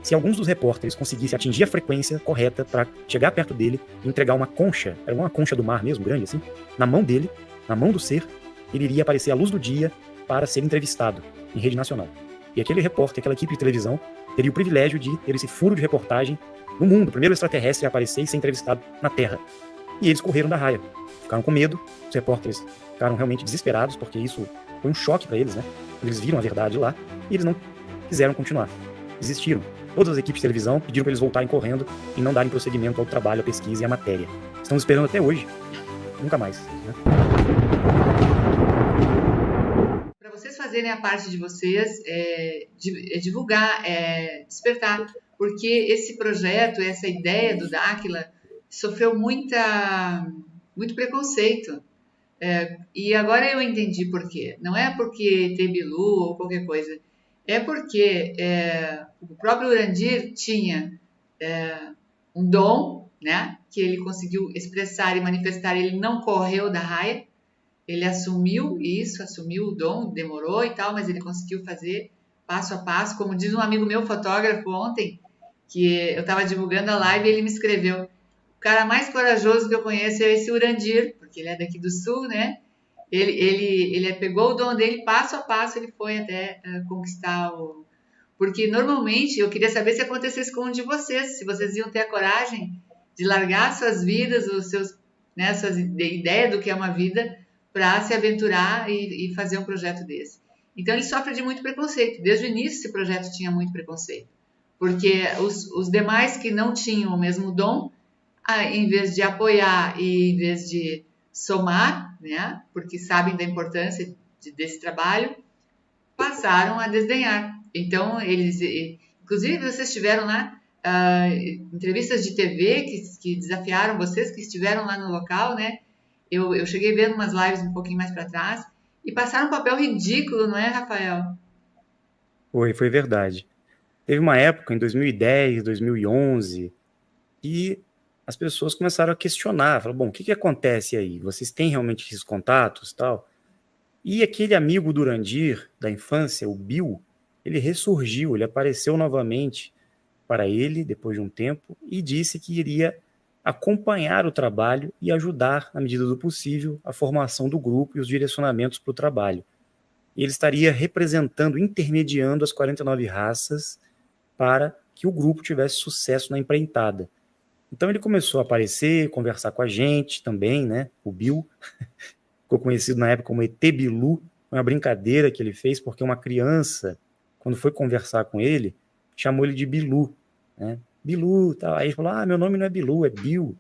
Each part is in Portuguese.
Se alguns dos repórteres conseguissem atingir a frequência correta para chegar perto dele e entregar uma concha, era uma concha do mar mesmo, grande assim, na mão dele, na mão do ser, ele iria aparecer à luz do dia para ser entrevistado em rede nacional. E aquele repórter, aquela equipe de televisão, teria o privilégio de ter esse furo de reportagem no mundo, o primeiro extraterrestre a aparecer e ser entrevistado na Terra. E eles correram da raia, ficaram com medo, os repórteres ficaram realmente desesperados, porque isso foi um choque para eles, né? Eles viram a verdade lá e eles não quiseram continuar, desistiram. Todas as equipes de televisão pediram para eles voltarem correndo e não darem prosseguimento ao trabalho, à pesquisa e à matéria. Estamos esperando até hoje, nunca mais, né? Para vocês fazerem a parte de vocês, divulgar, despertar, porque esse projeto, essa ideia do Dáquila sofreu muito preconceito. E agora eu entendi por quê. Não é porque tem Bilu ou qualquer coisa. É porque o próprio Urandir tinha um dom, né, que ele conseguiu expressar e manifestar. Ele não correu da raia, ele assumiu isso, assumiu o dom, demorou e tal, mas ele conseguiu fazer passo a passo. Como diz um amigo meu, fotógrafo, ontem, que eu estava divulgando a live e ele me escreveu: o cara mais corajoso que eu conheço é esse Urandir, porque ele é daqui do sul, né? Ele pegou o dom dele, passo a passo ele foi até conquistar o... Porque normalmente eu queria saber se acontecesse com um de vocês, se vocês iam ter a coragem de largar suas vidas, os seus, né, suas ideias do que é uma vida, para se aventurar e fazer um projeto desse. Então ele sofre de muito preconceito. Desde o início esse projeto tinha muito preconceito, porque os demais que não tinham o mesmo dom, em vez de apoiar e em vez de somar, né, porque sabem da importância desse trabalho, passaram a desdenhar. Então, eles, inclusive, vocês tiveram lá entrevistas de TV que desafiaram vocês, que estiveram lá no local, né? Eu cheguei vendo umas lives um pouquinho mais para trás e passaram um papel ridículo, não é, Rafael? Foi verdade. Teve uma época, em 2010, 2011, que as pessoas começaram a questionar, falaram, bom, o que acontece aí? Vocês têm realmente esses contatos e tal? E aquele amigo do Urandir, da infância, o Bill, ele ressurgiu, ele apareceu novamente para ele, depois de um tempo, e disse que iria acompanhar o trabalho e ajudar, na medida do possível, a formação do grupo e os direcionamentos para o trabalho. E ele estaria representando, intermediando as 49 raças para que o grupo tivesse sucesso na empreitada. Então ele começou a aparecer, conversar com a gente também, né? O Bill ficou conhecido na época como ET Bilu, uma brincadeira que ele fez porque uma criança, quando foi conversar com ele, chamou ele de Bilu, né? Bilu, tal. Aí ele falou, meu nome não é Bilu, é Bill.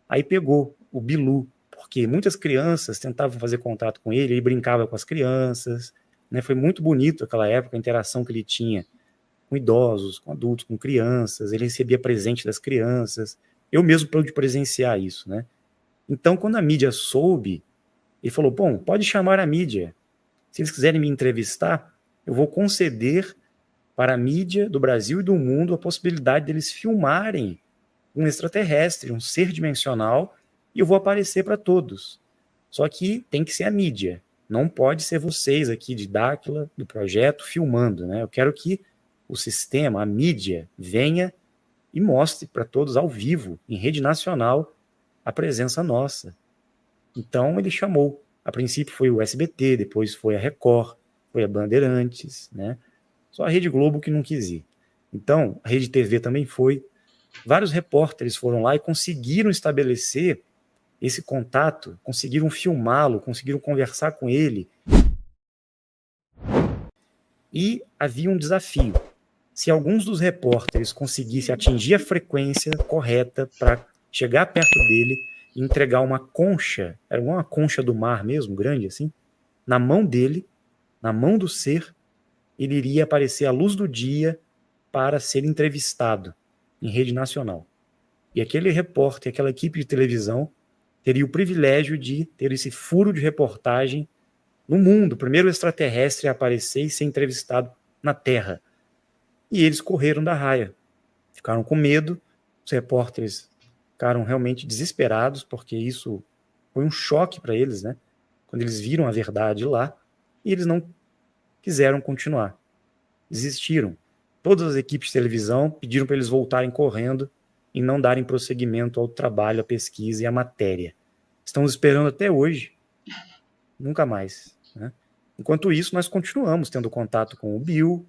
Aí pegou o Bilu, porque muitas crianças tentavam fazer contato com ele brincava com as crianças, né? Foi muito bonito aquela época, a interação que ele tinha com idosos, com adultos, com crianças, ele recebia presente das crianças, eu mesmo pude presenciar isso, né? Então, quando a mídia soube, ele falou, bom, pode chamar a mídia, se eles quiserem me entrevistar, eu vou conceder para a mídia do Brasil e do mundo a possibilidade deles filmarem um extraterrestre, um ser dimensional, e eu vou aparecer para todos. Só que tem que ser a mídia, não pode ser vocês aqui de Dáquila, do projeto, filmando, né? Eu quero que o sistema, a mídia, venha e mostre para todos ao vivo, em rede nacional, a presença nossa. Então ele chamou. A princípio foi o SBT, depois foi a Record, foi a Bandeirantes, né? Só a Rede Globo que não quis ir. Então, a Rede TV também foi. Vários repórteres foram lá e conseguiram estabelecer esse contato, conseguiram filmá-lo, conseguiram conversar com ele. E havia um desafio. Se alguns dos repórteres conseguissem atingir a frequência correta para chegar perto dele e entregar uma concha, era uma concha do mar mesmo, grande assim, na mão dele, na mão do ser, ele iria aparecer à luz do dia para ser entrevistado em rede nacional. E aquele repórter, aquela equipe de televisão, teria o privilégio de ter esse furo de reportagem no mundo, o primeiro extraterrestre a aparecer e ser entrevistado na Terra. E eles correram da raia, ficaram com medo, os repórteres ficaram realmente desesperados, porque isso foi um choque para eles, né? Quando eles viram a verdade lá, e eles não quiseram continuar, desistiram. todas as equipes de televisão pediram para eles voltarem correndo e não darem prosseguimento ao trabalho, à pesquisa e à matéria. Estamos esperando até hoje, nunca mais, né? Enquanto isso, nós continuamos tendo contato com o Bill,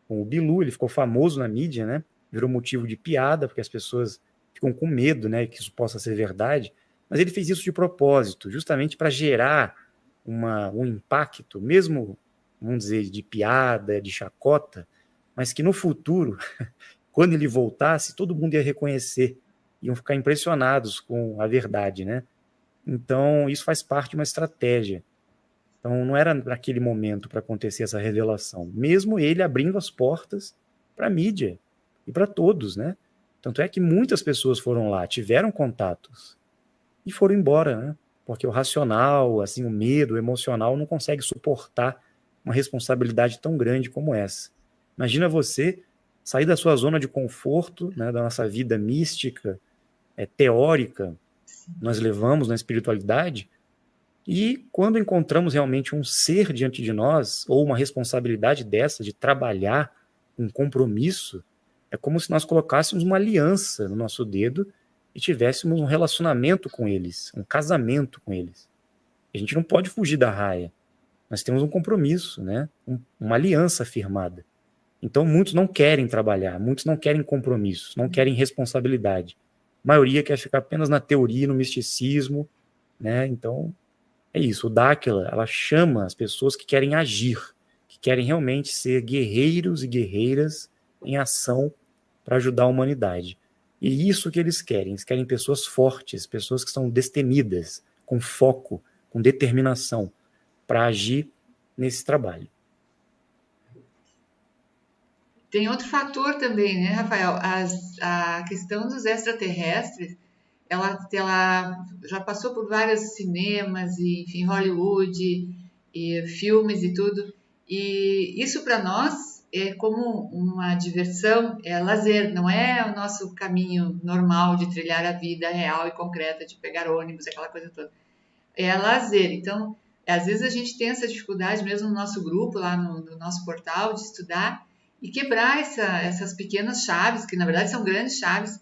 com o Bilu. Ele ficou famoso na mídia, né? Virou motivo de piada, porque as pessoas ficam com medo, né, que isso possa ser verdade, mas ele fez isso de propósito, justamente para gerar um impacto, mesmo, vamos dizer, de piada, de chacota, mas que no futuro, quando ele voltasse, todo mundo ia reconhecer, iam ficar impressionados com a verdade, né? Então, isso faz parte de uma estratégia. Então, não era naquele momento para acontecer essa revelação, mesmo ele abrindo as portas para a mídia e para todos, né? Tanto é que muitas pessoas foram lá, tiveram contatos e foram embora, né? Porque o racional, assim, o medo, o emocional não consegue suportar uma responsabilidade tão grande como essa. Imagina você sair da sua zona de conforto, né, da nossa vida mística, teórica, nós levamos na espiritualidade, e quando encontramos realmente um ser diante de nós, ou uma responsabilidade dessa, de trabalhar um compromisso, é como se nós colocássemos uma aliança no nosso dedo e tivéssemos um relacionamento com eles, um casamento com eles. A gente não pode fugir da raia. Nós temos um compromisso, né? Uma aliança firmada. Então, muitos não querem trabalhar, muitos não querem compromisso, não querem responsabilidade. A maioria quer ficar apenas na teoria, no misticismo, né? Então, é isso. O Dáquila, ela chama as pessoas que querem agir, que querem realmente ser guerreiros e guerreiras em ação para ajudar a humanidade. E isso que eles querem pessoas fortes, pessoas que são destemidas, com foco, com determinação, para agir nesse trabalho. Tem outro fator também, né, Rafael? A questão dos extraterrestres, ela já passou por vários cinemas, e, enfim, Hollywood, e filmes e tudo. E isso para nós é como uma diversão, é lazer, não é o nosso caminho normal de trilhar a vida real e concreta, de pegar ônibus, aquela coisa toda. É lazer. Então, às vezes a gente tem essa dificuldade, mesmo no nosso grupo, lá no nosso portal, de estudar e quebrar essas pequenas chaves, que na verdade são grandes chaves,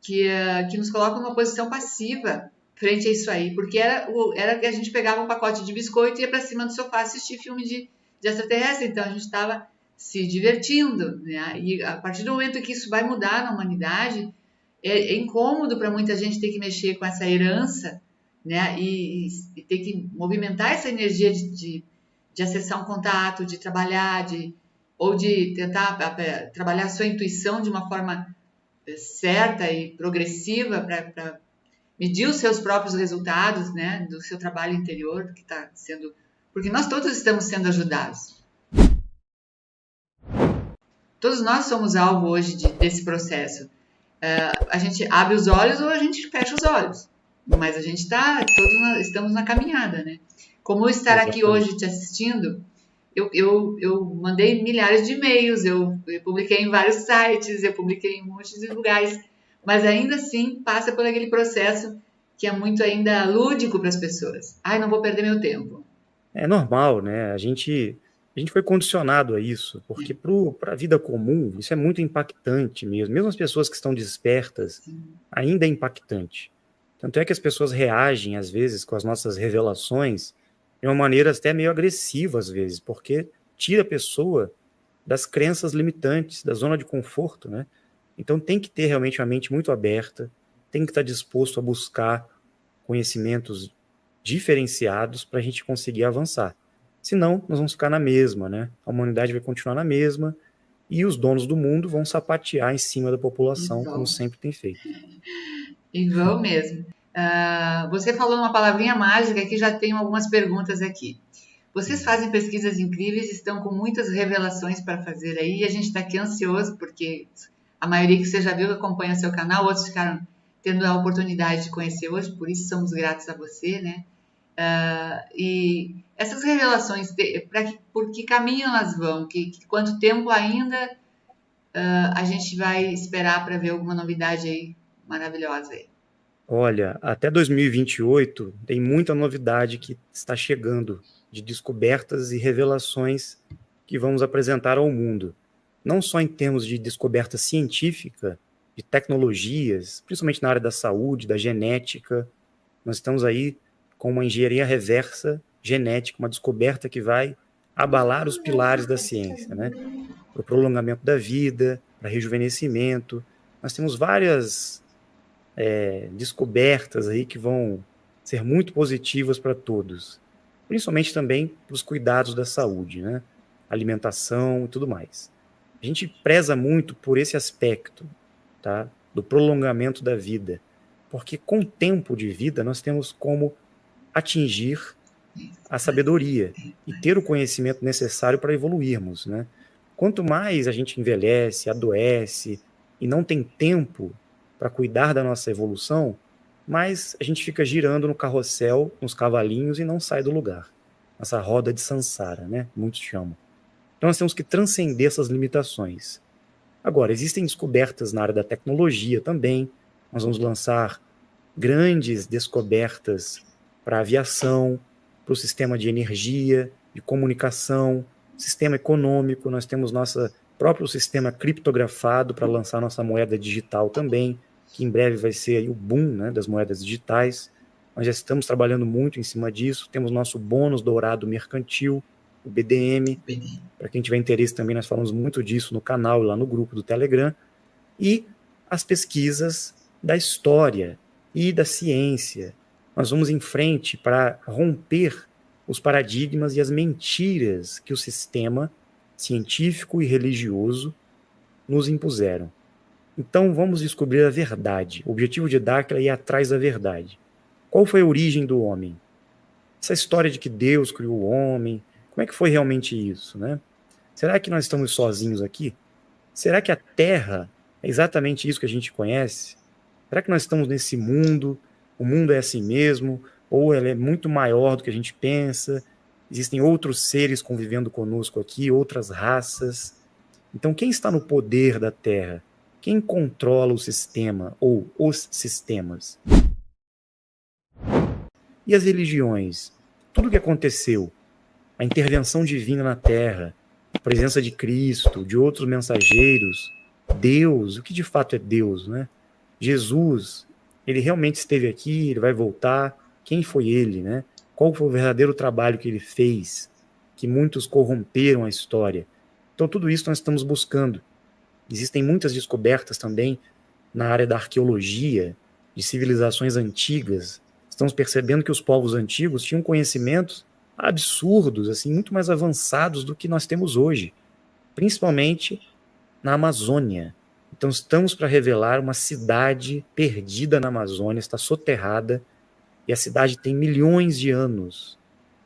que nos colocam numa posição passiva frente a isso aí. Porque era que a gente pegava um pacote de biscoito e ia para cima do sofá assistir filme de extraterrestre. Então, a gente estava se divertindo, né? E a partir do momento que isso vai mudar na humanidade, é incômodo para muita gente ter que mexer com essa herança, né? E ter que movimentar essa energia de acessar um contato, de trabalhar, ou de tentar trabalhar a sua intuição de uma forma certa e progressiva para medir os seus próprios resultados, né? Do seu trabalho interior que está sendo, porque nós todos estamos sendo ajudados. Todos nós somos alvo hoje desse processo. A gente abre os olhos ou a gente fecha os olhos, mas a gente estamos na caminhada, né? Como estar aqui hoje te assistindo, eu mandei milhares de e-mails, eu publiquei em vários sites, eu publiquei em um monte de lugares, mas ainda assim passa por aquele processo que é muito ainda lúdico para as pessoas. Ai, não vou perder meu tempo. É normal, né? A gente foi condicionado a isso, porque para a vida comum isso é muito impactante mesmo. Mesmo as pessoas que estão despertas, ainda é impactante. Tanto é que as pessoas reagem, às vezes, com as nossas revelações de uma maneira até meio agressiva, às vezes, porque tira a pessoa das crenças limitantes, da zona de conforto, né? Então tem que ter realmente uma mente muito aberta, tem que estar disposto a buscar conhecimentos diferenciados para a gente conseguir avançar. Senão, nós vamos ficar na mesma, né? A humanidade vai continuar na mesma e os donos do mundo vão sapatear em cima da população, como sempre tem feito. E vão mesmo. Você falou uma palavrinha mágica que já tenho algumas perguntas aqui. Vocês fazem pesquisas incríveis, estão com muitas revelações para fazer aí, e a gente está aqui ansioso, porque a maioria que você já viu acompanha seu canal, outros ficaram tendo a oportunidade de conhecer hoje, por isso somos gratos a você, né? E essas revelações, por que caminho elas vão? Quanto tempo ainda a gente vai esperar para ver alguma novidade aí maravilhosa aí? Olha, até 2028 tem muita novidade que está chegando, de descobertas e revelações que vamos apresentar ao mundo. não só em termos de descoberta científica, de tecnologias, principalmente na área da saúde, da genética. Nós estamos aí com uma engenharia reversa genética, uma descoberta que vai abalar os pilares da ciência, né? Para o prolongamento da vida, para rejuvenescimento. Nós temos várias descobertas aí que vão ser muito positivas para todos, principalmente também para os cuidados da saúde, né? Alimentação e tudo mais. A gente preza muito por esse aspecto, tá? Do prolongamento da vida, porque com o tempo de vida nós temos como atingir a sabedoria e ter o conhecimento necessário para evoluirmos, né? Quanto mais a gente envelhece, adoece e não tem tempo para cuidar da nossa evolução, mais a gente fica girando no carrossel, nos cavalinhos e não sai do lugar. Essa roda de Sansara, né? Muitos chamam. Então nós temos que transcender essas limitações. Agora, existem descobertas na área da tecnologia também. Nós vamos lançar grandes descobertas para a aviação, para o sistema de energia, de comunicação, sistema econômico. Nós temos nosso próprio sistema criptografado para lançar nossa moeda digital também, que em breve vai ser aí o boom, né, das moedas digitais. Nós já estamos trabalhando muito em cima disso. Temos nosso bônus dourado mercantil, o BDM. Para quem tiver interesse também, nós falamos muito disso no canal e lá no grupo do Telegram. E as pesquisas da história e da ciência. Nós vamos em frente para romper os paradigmas e as mentiras que o sistema científico e religioso nos impuseram. Então vamos descobrir a verdade. O objetivo de Dáquila é ir atrás da verdade. Qual foi a origem do homem? Essa história de que Deus criou o homem, como é que foi realmente isso, né? Será que nós estamos sozinhos aqui? Será que a Terra é exatamente isso que a gente conhece? Será que nós estamos nesse mundo? O mundo é assim mesmo? Ou ele é muito maior do que a gente pensa? Existem outros seres convivendo conosco aqui, outras raças. Então, quem está no poder da Terra? Quem controla o sistema ou os sistemas? E as religiões? Tudo o que aconteceu, a intervenção divina na Terra, a presença de Cristo, de outros mensageiros, Deus, o que de fato é Deus, né? Jesus, ele realmente esteve aqui, ele vai voltar. Quem foi ele, né? Qual foi o verdadeiro trabalho que ele fez, que muitos corromperam a história? Então, tudo isso nós estamos buscando. Existem muitas descobertas também na área da arqueologia, de civilizações antigas. Estamos percebendo que os povos antigos tinham conhecimentos absurdos, assim, muito mais avançados do que nós temos hoje, principalmente na Amazônia. Então estamos para revelar uma cidade perdida na Amazônia, está soterrada, e a cidade tem milhões de anos.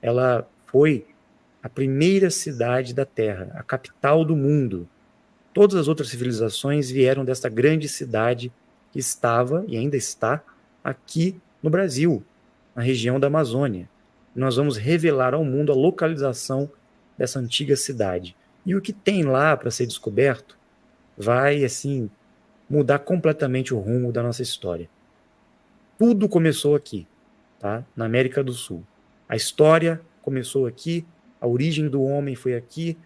Ela foi a primeira cidade da Terra, a capital do mundo. Todas as outras civilizações vieram desta grande cidade que estava e ainda está aqui no Brasil, na região da Amazônia. Nós vamos revelar ao mundo a localização dessa antiga cidade. E o que tem lá para ser descoberto vai, assim, mudar completamente o rumo da nossa história. Tudo começou aqui, tá? Na América do Sul. A história começou aqui, a origem do homem foi aqui,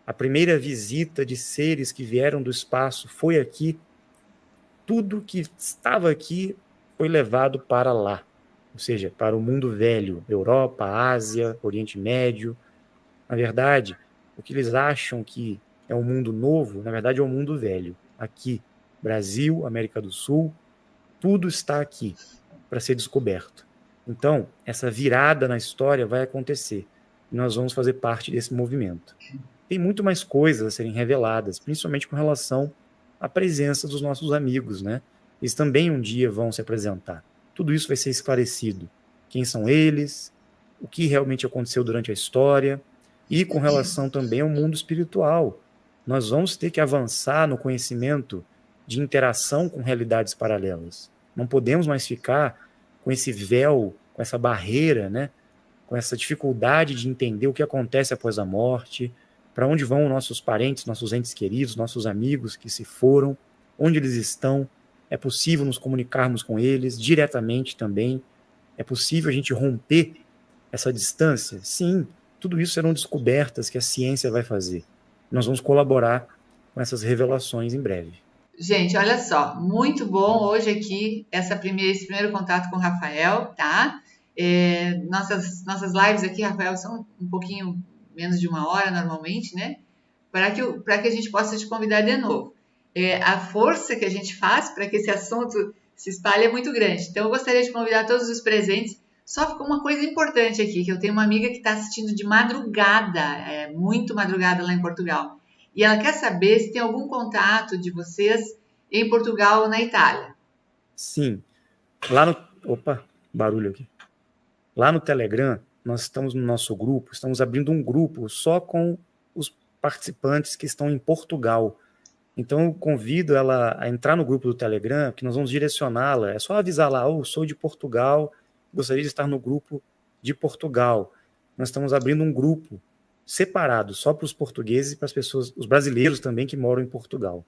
a primeira visita de seres que vieram do espaço foi aqui. Tudo que estava aqui foi levado para lá, ou seja, para o mundo velho, Europa, Ásia, Oriente Médio. Na verdade, o que eles acham que é um mundo novo, na verdade é um mundo velho. Aqui, Brasil, América do Sul, tudo está aqui para ser descoberto. Então, essa virada na história vai acontecer e nós vamos fazer parte desse movimento. Tem muito mais coisas a serem reveladas, principalmente com relação à presença dos nossos amigos, né? Eles também um dia vão se apresentar. Tudo isso vai ser esclarecido. Quem são eles, o que realmente aconteceu durante a história, e com relação também ao mundo espiritual. Nós vamos ter que avançar no conhecimento de interação com realidades paralelas. Não podemos mais ficar com esse véu, com essa barreira, né? Com essa dificuldade de entender o que acontece após a morte, para onde vão nossos parentes, nossos entes queridos, nossos amigos que se foram, onde eles estão. É possível nos comunicarmos com eles diretamente também. É possível a gente romper essa distância? Sim, tudo isso serão descobertas que a ciência vai fazer. Nós vamos colaborar com essas revelações em breve. Gente, olha só, muito bom hoje aqui esse primeiro contato com o Rafael, tá? Nossas lives aqui, Rafael, são um pouquinho menos de 1 hora normalmente, né? Para que a gente possa te convidar de novo. A força que a gente faz para que esse assunto se espalhe é muito grande. Então, eu gostaria de convidar todos os presentes. Só ficou uma coisa importante aqui, que eu tenho uma amiga que está assistindo de madrugada, muito madrugada lá em Portugal. E ela quer saber se tem algum contato de vocês em Portugal ou na Itália. Sim, lá no... Opa, barulho aqui. Lá no Telegram, nós estamos no nosso grupo, estamos abrindo um grupo só com os participantes que estão em Portugal. Então, eu convido ela a entrar no grupo do Telegram, que nós vamos direcioná-la. É só avisar lá, sou de Portugal, gostaria de estar no grupo de Portugal. Nós estamos abrindo um grupo separado, só para os portugueses e para as pessoas, os brasileiros também que moram em Portugal.